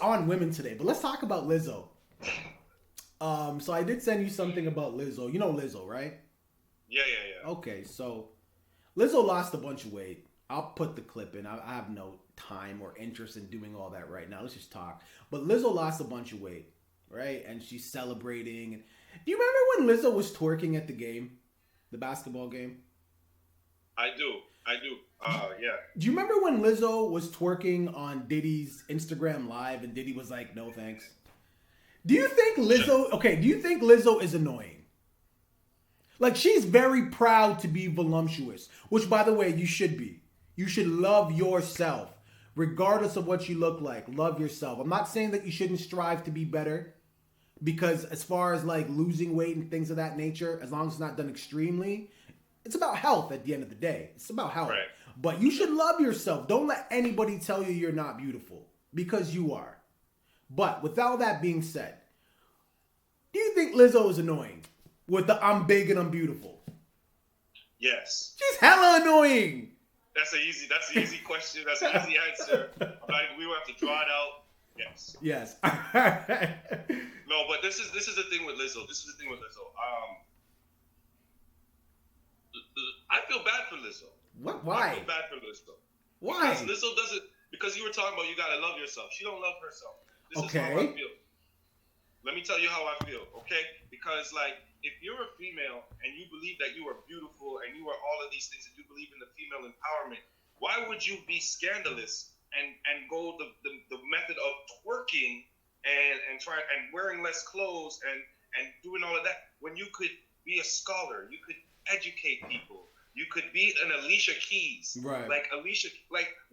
on women today, but let's talk about Lizzo. So I did send you something about Lizzo. You know Lizzo, right? Yeah. Okay, so Lizzo lost a bunch of weight. I'll put the clip in. I have no time or interest in doing all that right now. Let's just talk. But Lizzo lost a bunch of weight, right? And she's celebrating. Do you remember when Lizzo was twerking at the game, the basketball game? I do. Yeah. Do you remember when Lizzo was twerking on Diddy's Instagram Live and Diddy was like, "No thanks"? Do you think Lizzo? Okay, do you think Lizzo is annoying? Like she's very proud to be voluptuous, which, by the way, you should be. You should love yourself, regardless of what you look like. Love yourself. I'm not saying that you shouldn't strive to be better, because as far as like losing weight and things of that nature, as long as it's not done extremely, it's about health at the end of the day. It's about health. Right. But you should love yourself. Don't let anybody tell you you're not beautiful, because you are. But with all that being said, do you think Lizzo is annoying with the "I'm big and I'm beautiful"? Yes. She's hella annoying. That's an easy question. That's an easy answer. We will have to draw it out. Yes. Yes. No, but this is the thing with Lizzo. I feel bad for Lizzo. What? Why? I feel bad for Lizzo. Why? Because Lizzo doesn't. Because you were talking about you gotta love yourself. She don't love herself. This Okay. is how I feel. Let me tell you how I feel, okay? Because like, if you're a female and you believe that you are beautiful and you are all of these things and you believe in the female empowerment, why would you be scandalous and go the method of twerking and try and wearing less clothes and doing all of that when you could be a scholar, you could educate people, you could be an Alicia Keys, right? Like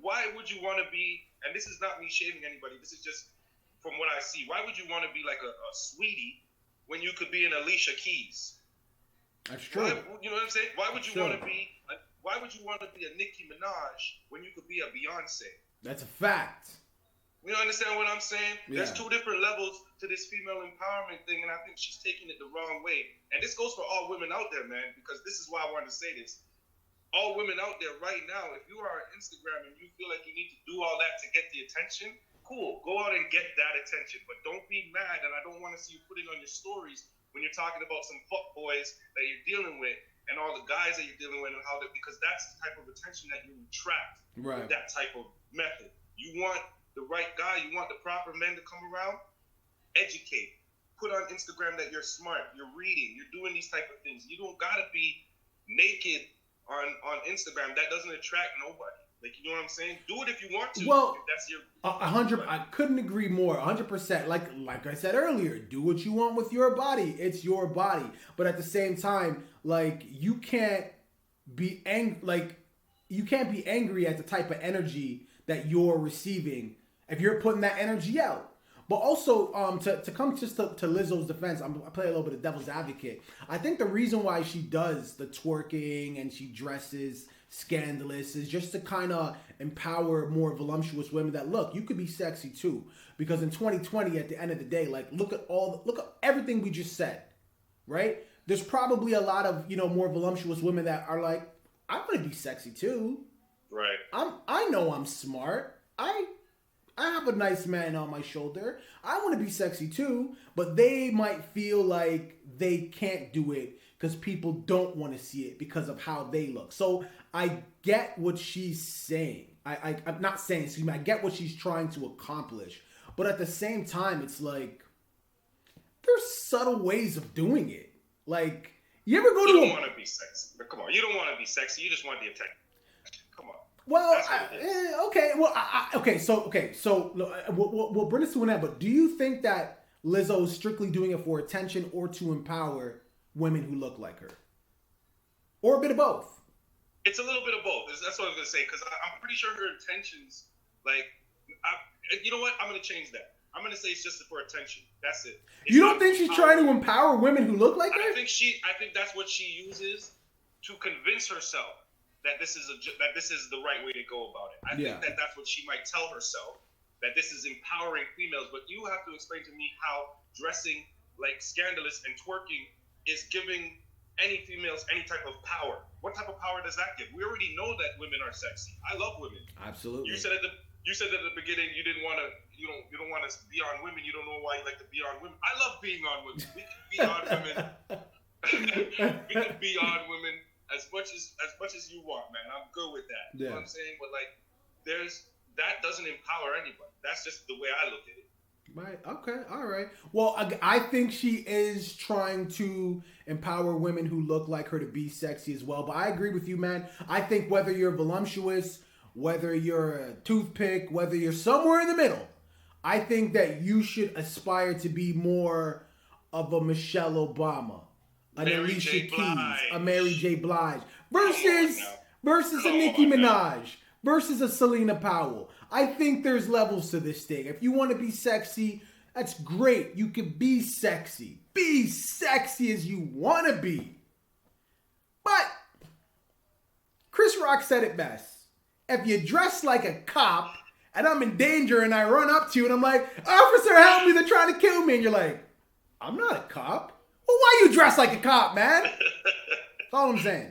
why would you want to be? And this is not me shaming anybody. This is just from what I see. Why would you want to be like a sweetie when you could be an Alicia Keys? That's true. You know what I'm saying? Why would you Sure. want to be? Why would you want to be a Nicki Minaj when you could be a Beyonce? That's a fact. You understand what I'm saying? Yeah. There's two different levels to this female empowerment thing, and I think she's taking it the wrong way. And this goes for all women out there, man, because this is why I wanted to say this. All women out there right now, if you are on Instagram and you feel like you need to do all that to get the attention, cool, go out and get that attention. But don't be mad, and I don't want to see you putting on your stories when you're talking about some fuck boys that you're dealing with and all the guys that you're dealing with and how that, because that's the type of attention that you attract with that type of method. You want the right guy, you want the proper men to come around, educate. Put on Instagram that you're smart, you're reading, you're doing these type of things. You don't gotta be naked on Instagram. That doesn't attract nobody. Like, you know what I'm saying? Do it if you want to. Well, if that's your 100. I couldn't agree more. 100%. Like I said earlier, do what you want with your body. It's your body. But at the same time, like you can't be you can't be angry at the type of energy that you're receiving if you're putting that energy out. But also, to come just to Lizzo's defense, I play a little bit of devil's advocate. I think the reason why she does the twerking and she dresses scandalous is just to kind of empower more voluptuous women that, look, you could be sexy too. Because in 2020, at the end of the day, like look at everything we just said, right? There's probably a lot of more voluptuous women that are like, I'm gonna be sexy too. right. I know I'm smart. I have a nice man on my shoulder. I want to be sexy too, but they might feel like they can't do it because people don't want to see it because of how they look. So I get what she's saying. I'm not saying, excuse me, I get what she's trying to accomplish. But at the same time, it's like, there's subtle ways of doing it. Like, you ever go You to don't want to be sexy. But come on, you don't want to be sexy. You just want the attention. Come on. Well, okay. Well, So we'll bring this to an end. But do you think that Lizzo is strictly doing it for attention or to empower women who look like her, or a bit of both? It's a little bit of both. That's what I was gonna say, because I'm pretty sure her intentions, you know what? I'm gonna change that. I'm gonna say it's just for attention. That's it. You don't think she's trying to empower women who look like her? I think that's what she uses to convince herself that this is the right way to go about it. I think that's what she might tell herself, that this is empowering females. But you have to explain to me how dressing like scandalous and twerking is giving any females any type of power. What type of power does that give? We already know that women are sexy. I love women. Absolutely. You said at the beginning you don't want to to be on women, you don't know why you like to be on women. I love being on women. We can be on women. We can be on women as much as you want, man. I'm good with that. You know what I'm saying? But like, that doesn't empower anybody. That's just the way I look at it. Right. Okay. All right. Well, I think she is trying to empower women who look like her to be sexy as well. But I agree with you, man. I think whether you're voluptuous, whether you're a toothpick, whether you're somewhere in the middle, I think that you should aspire to be more of a Michelle Obama, an Alicia Keys, a Mary J. Blige, versus a Nicki Minaj, versus a Selena Powell. I think there's levels to this thing. If you want to be sexy, that's great. You can be sexy. Be sexy as you want to be. But Chris Rock said it best. If you dress like a cop and I'm in danger and I run up to you and I'm like, officer, help me, they're trying to kill me. And you're like, I'm not a cop. Well, why you dress like a cop, man? That's all I'm saying.